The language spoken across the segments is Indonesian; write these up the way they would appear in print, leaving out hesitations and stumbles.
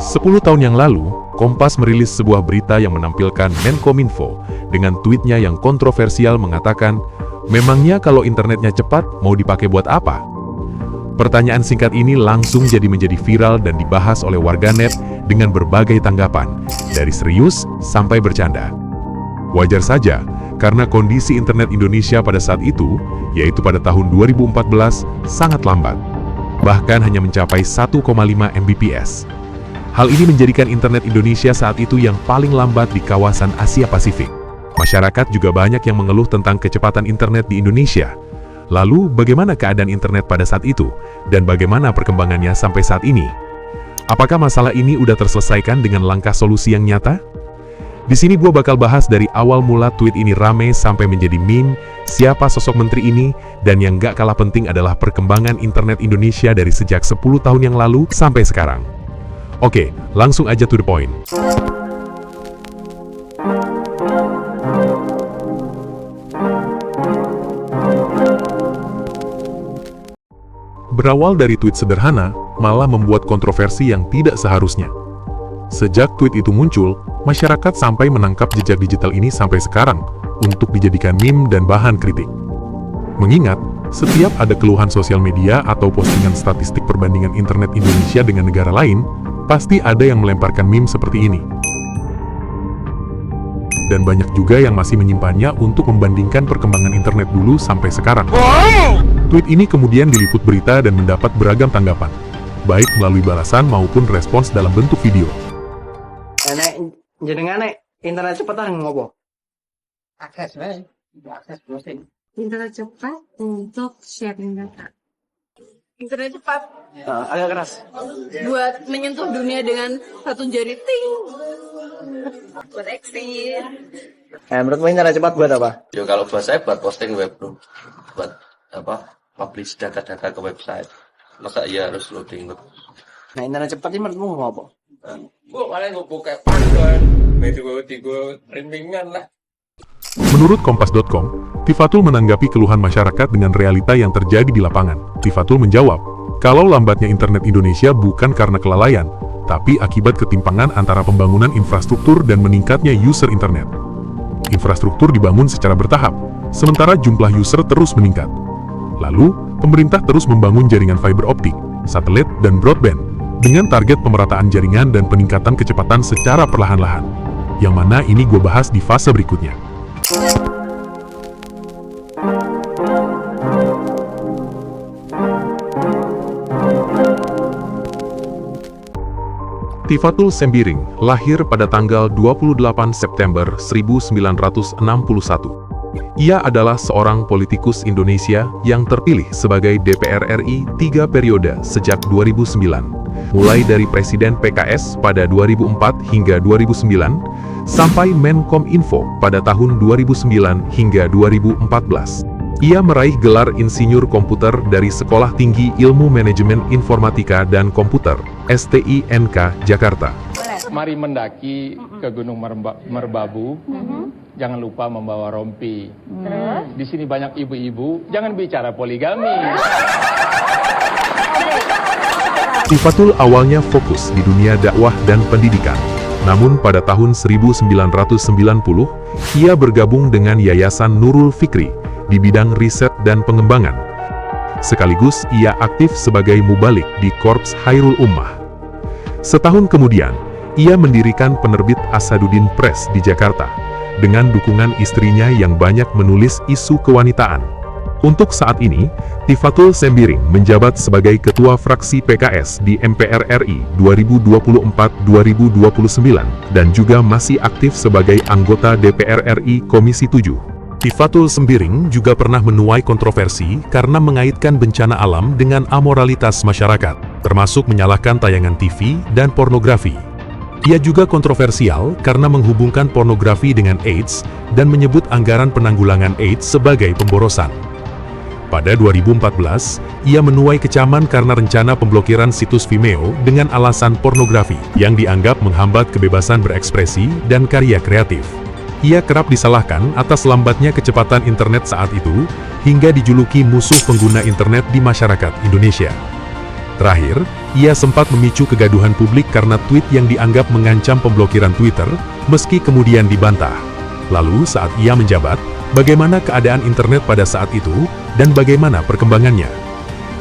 10 tahun yang lalu, Kompas merilis sebuah berita yang menampilkan Menkominfo dengan tweetnya yang kontroversial mengatakan, memangnya kalau internetnya cepat, mau dipakai buat apa? Pertanyaan singkat ini langsung menjadi viral dan dibahas oleh warganet dengan berbagai tanggapan, dari serius sampai bercanda. Wajar saja, karena kondisi internet Indonesia pada saat itu, yaitu pada tahun 2014, sangat lambat. Bahkan hanya mencapai 1,5 Mbps. Hal ini menjadikan internet Indonesia saat itu yang paling lambat di kawasan Asia Pasifik. Masyarakat juga banyak yang mengeluh tentang kecepatan internet di Indonesia. Lalu, bagaimana keadaan internet pada saat itu? Dan bagaimana perkembangannya sampai saat ini? Apakah masalah ini udah terselesaikan dengan langkah solusi yang nyata? Di sini gue bakal bahas dari awal mula tweet ini rame sampai menjadi meme, siapa sosok menteri ini, dan yang gak kalah penting adalah perkembangan internet Indonesia dari sejak 10 tahun yang lalu sampai sekarang. Oke, langsung aja to the point. Berawal dari tweet sederhana, malah membuat kontroversi yang tidak seharusnya. Sejak tweet itu muncul, masyarakat sampai menangkap jejak digital ini sampai sekarang untuk dijadikan meme dan bahan kritik. Mengingat, setiap ada keluhan sosial media atau postingan statistik perbandingan internet Indonesia dengan negara lain, pasti ada yang melemparkan meme seperti ini. Dan banyak juga yang masih menyimpannya untuk membandingkan perkembangan internet dulu sampai sekarang. Tweet ini kemudian diliput berita dan mendapat beragam tanggapan, baik melalui balasan maupun respons dalam bentuk video. Jenengan internet cepat ngopo? Akses browsing. Internet cepat untuk sharing data. Internet cepat Agak keras. buat menyentuh dunia dengan satu jari ting. Buat eksis. Menurutmu internet cepat buat apa? Yo kalau buat saya buat posting web bro, buat apa? Publish data-data ke website. Masa iya harus loading bro? Nah, internet cepat ini menurutmu ngopo? Gua paling gue buka password, tiga rintingan lah. Menurut Kompas.com, Tifatul menanggapi keluhan masyarakat dengan realita yang terjadi di lapangan. Tifatul menjawab, kalau lambatnya internet Indonesia bukan karena kelalaian, tapi akibat ketimpangan antara pembangunan infrastruktur dan meningkatnya user internet. Infrastruktur dibangun secara bertahap, sementara jumlah user terus meningkat. Lalu, pemerintah terus membangun jaringan fiber optik, satelit, dan broadband, dengan target pemerataan jaringan dan peningkatan kecepatan secara perlahan-lahan. Yang mana ini gue bahas di fase berikutnya. Tifatul Sembiring lahir pada tanggal 28 September 1961. Ia adalah seorang politikus Indonesia yang terpilih sebagai DPR RI 3 periode sejak 2009, mulai dari Presiden PKS pada 2004 hingga 2009, sampai Menkominfo pada tahun 2009 hingga 2014. Ia meraih gelar Insinyur Komputer dari Sekolah Tinggi Ilmu Manajemen Informatika dan Komputer, STINK, Jakarta. Mari mendaki ke Gunung Merbabu. Jangan lupa membawa rompi. Di sini banyak ibu-ibu, jangan bicara poligami. Tifatul awalnya fokus di dunia dakwah dan pendidikan. Namun pada tahun 1990, ia bergabung dengan Yayasan Nurul Fikri di bidang riset dan pengembangan. Sekaligus ia aktif sebagai mubalik di Korps Khairul Ummah. Setahun kemudian, ia mendirikan penerbit Asaduddin Press di Jakarta, dengan dukungan istrinya yang banyak menulis isu kewanitaan. Untuk saat ini, Tifatul Sembiring menjabat sebagai Ketua Fraksi PKS di MPR RI 2024-2029 dan juga masih aktif sebagai anggota DPR RI Komisi 7. Tifatul Sembiring juga pernah menuai kontroversi karena mengaitkan bencana alam dengan amoralitas masyarakat, termasuk menyalahkan tayangan TV dan pornografi. Ia juga kontroversial karena menghubungkan pornografi dengan AIDS dan menyebut anggaran penanggulangan AIDS sebagai pemborosan. Pada 2014, ia menuai kecaman karena rencana pemblokiran situs Vimeo dengan alasan pornografi yang dianggap menghambat kebebasan berekspresi dan karya kreatif. Ia kerap disalahkan atas lambatnya kecepatan internet saat itu, hingga dijuluki musuh pengguna internet di masyarakat Indonesia. Terakhir, ia sempat memicu kegaduhan publik karena tweet yang dianggap mengancam pemblokiran Twitter, meski kemudian dibantah. Lalu saat ia menjabat, bagaimana keadaan internet pada saat itu, dan bagaimana perkembangannya?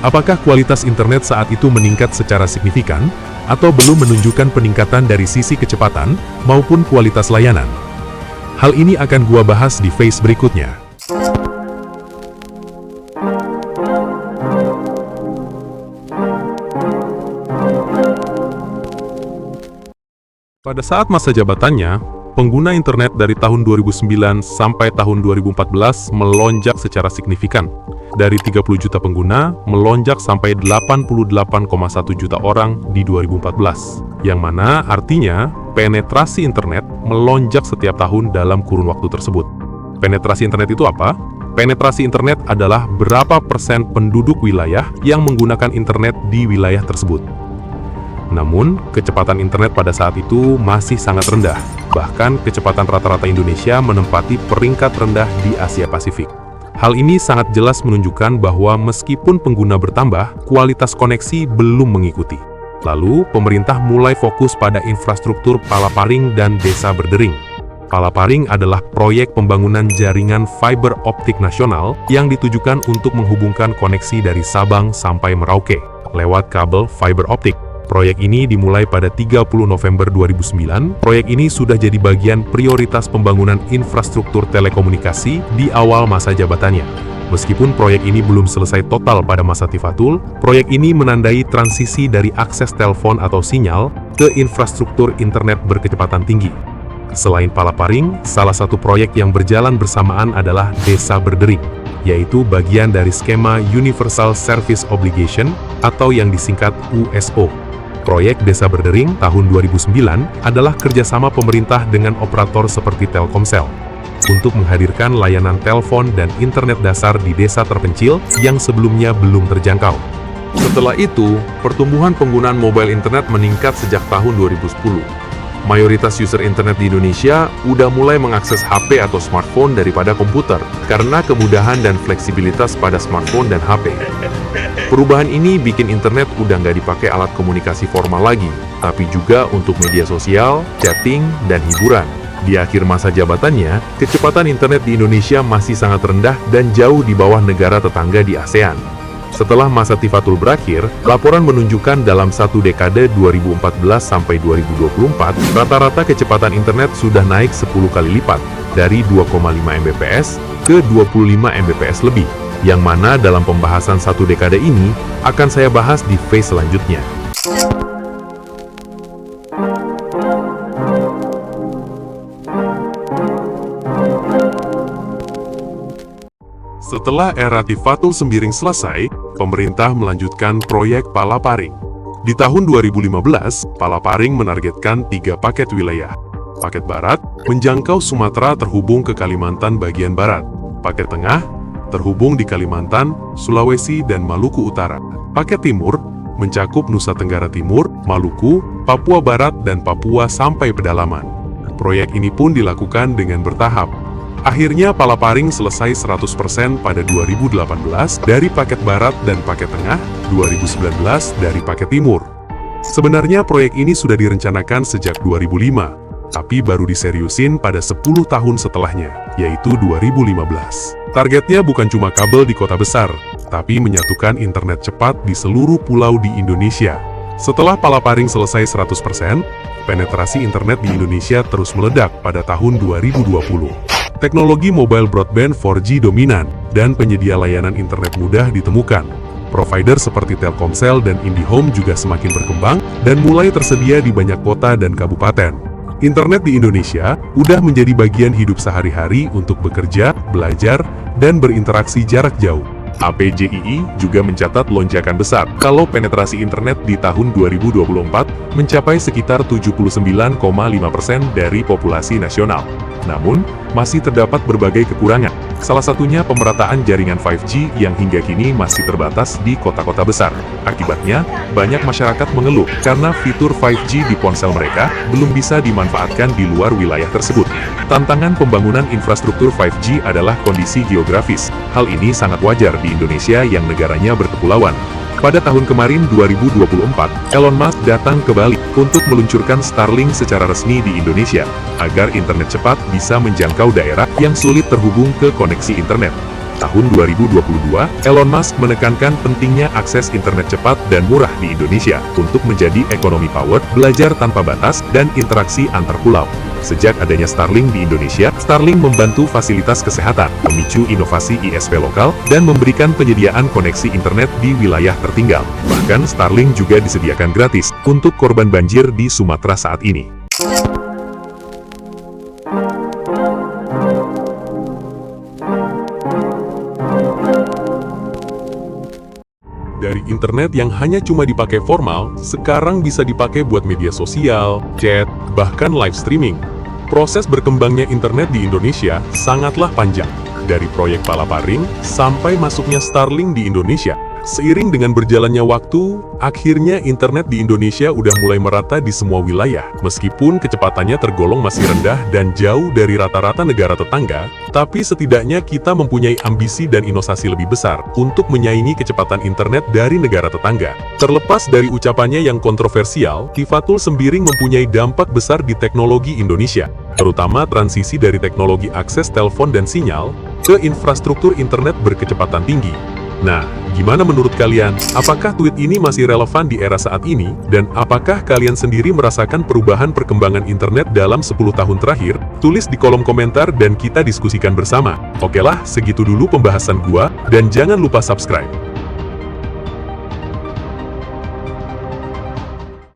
Apakah kualitas internet saat itu meningkat secara signifikan, atau belum menunjukkan peningkatan dari sisi kecepatan maupun kualitas layanan? Hal ini akan gua bahas di phase berikutnya. Pada saat masa jabatannya, pengguna internet dari tahun 2009 sampai tahun 2014 melonjak secara signifikan. Dari 30 juta pengguna, melonjak sampai 88,1 juta orang di 2014. Yang mana artinya, penetrasi internet melonjak setiap tahun dalam kurun waktu tersebut. Penetrasi internet itu apa? Penetrasi internet adalah berapa persen penduduk wilayah yang menggunakan internet di wilayah tersebut. Namun, kecepatan internet pada saat itu masih sangat rendah. Bahkan, kecepatan rata-rata Indonesia menempati peringkat rendah di Asia Pasifik. Hal ini sangat jelas menunjukkan bahwa meskipun pengguna bertambah, kualitas koneksi belum mengikuti. Lalu, pemerintah mulai fokus pada infrastruktur Palaparing dan Desa Berdering. Palaparing adalah proyek pembangunan jaringan fiber optik nasional yang ditujukan untuk menghubungkan koneksi dari Sabang sampai Merauke lewat kabel fiber optik. Proyek ini dimulai pada 30 November 2009. Proyek ini sudah jadi bagian prioritas pembangunan infrastruktur telekomunikasi di awal masa jabatannya. Meskipun proyek ini belum selesai total pada masa Tifatul, proyek ini menandai transisi dari akses telepon atau sinyal ke infrastruktur internet berkecepatan tinggi. Selain Palaparing, salah satu proyek yang berjalan bersamaan adalah Desa Berdering, yaitu bagian dari skema Universal Service Obligation atau yang disingkat USO. Proyek Desa Berdering tahun 2009 adalah kerjasama pemerintah dengan operator seperti Telkomsel untuk menghadirkan layanan telepon dan internet dasar di desa terpencil yang sebelumnya belum terjangkau. Setelah itu, pertumbuhan penggunaan mobile internet meningkat sejak tahun 2010. Mayoritas user internet di Indonesia udah mulai mengakses HP atau smartphone daripada komputer karena kemudahan dan fleksibilitas pada smartphone dan HP. Perubahan ini bikin internet udah nggak dipakai alat komunikasi formal lagi, tapi juga untuk media sosial, chatting, dan hiburan. Di akhir masa jabatannya, kecepatan internet di Indonesia masih sangat rendah dan jauh di bawah negara tetangga di ASEAN. Setelah masa Tifatul berakhir, laporan menunjukkan dalam satu dekade 2014 sampai 2024, rata-rata kecepatan internet sudah naik 10 kali lipat, dari 2,5 Mbps ke 25 Mbps lebih, yang mana dalam pembahasan satu dekade ini akan saya bahas di phase selanjutnya. Setelah era Tifatul Sembiring selesai, pemerintah melanjutkan proyek Palaparing. Di tahun 2015, Palaparing menargetkan 3 paket wilayah. Paket Barat, menjangkau Sumatera terhubung ke Kalimantan bagian Barat. Paket Tengah, terhubung di Kalimantan, Sulawesi, dan Maluku Utara. Paket Timur, mencakup Nusa Tenggara Timur, Maluku, Papua Barat, dan Papua sampai pedalaman. Proyek ini pun dilakukan dengan bertahap. Akhirnya Palaparing selesai 100% pada 2018 dari paket Barat dan paket Tengah, 2019 dari paket Timur. Sebenarnya proyek ini sudah direncanakan sejak 2005, tapi baru diseriusin pada 10 tahun setelahnya, yaitu 2015. Targetnya bukan cuma kabel di kota besar, tapi menyatukan internet cepat di seluruh pulau di Indonesia. Setelah Palaparing selesai 100%, penetrasi internet di Indonesia terus meledak pada tahun 2020. Teknologi mobile broadband 4G dominan, dan penyedia layanan internet mudah ditemukan. Provider seperti Telkomsel dan IndiHome juga semakin berkembang, dan mulai tersedia di banyak kota dan kabupaten. Internet di Indonesia udah menjadi bagian hidup sehari-hari untuk bekerja, belajar, dan berinteraksi jarak jauh. APJII juga mencatat lonjakan besar kalau penetrasi internet di tahun 2024 mencapai sekitar 79,5% dari populasi nasional. Namun, masih terdapat berbagai kekurangan. Salah satunya pemerataan jaringan 5G yang hingga kini masih terbatas di kota-kota besar. Akibatnya, banyak masyarakat mengeluh karena fitur 5G di ponsel mereka belum bisa dimanfaatkan di luar wilayah tersebut. Tantangan pembangunan infrastruktur 5G adalah kondisi geografis. Hal ini sangat wajar di Indonesia yang negaranya berkepulauan. Pada tahun kemarin 2024, Elon Musk datang ke Bali untuk meluncurkan Starlink secara resmi di Indonesia, agar internet cepat bisa menjangkau daerah yang sulit terhubung ke koneksi internet. Tahun 2022, Elon Musk menekankan pentingnya akses internet cepat dan murah di Indonesia untuk menjadi ekonomi powered, belajar tanpa batas, dan interaksi antar pulau. Sejak adanya Starlink di Indonesia, Starlink membantu fasilitas kesehatan, memicu inovasi ISP lokal, dan memberikan penyediaan koneksi internet di wilayah tertinggal. Bahkan Starlink juga disediakan gratis untuk korban banjir di Sumatera saat ini. Dari internet yang hanya cuma dipakai formal, sekarang bisa dipakai buat media sosial, chat, bahkan live streaming. Proses berkembangnya internet di Indonesia sangatlah panjang, dari proyek Palaparing sampai masuknya Starlink di Indonesia. Seiring dengan berjalannya waktu, akhirnya internet di Indonesia udah mulai merata di semua wilayah. Meskipun kecepatannya tergolong masih rendah dan jauh dari rata-rata negara tetangga, tapi setidaknya kita mempunyai ambisi dan inovasi lebih besar untuk menyaingi kecepatan internet dari negara tetangga. Terlepas dari ucapannya yang kontroversial, Tifatul Sembiring mempunyai dampak besar di teknologi Indonesia, terutama transisi dari teknologi akses telepon dan sinyal ke infrastruktur internet berkecepatan tinggi. Nah, gimana menurut kalian? Apakah tweet ini masih relevan di era saat ini? Dan apakah kalian sendiri merasakan perubahan perkembangan internet dalam 10 tahun terakhir? Tulis di kolom komentar dan kita diskusikan bersama. Oke lah, segitu dulu pembahasan gua, dan jangan lupa subscribe.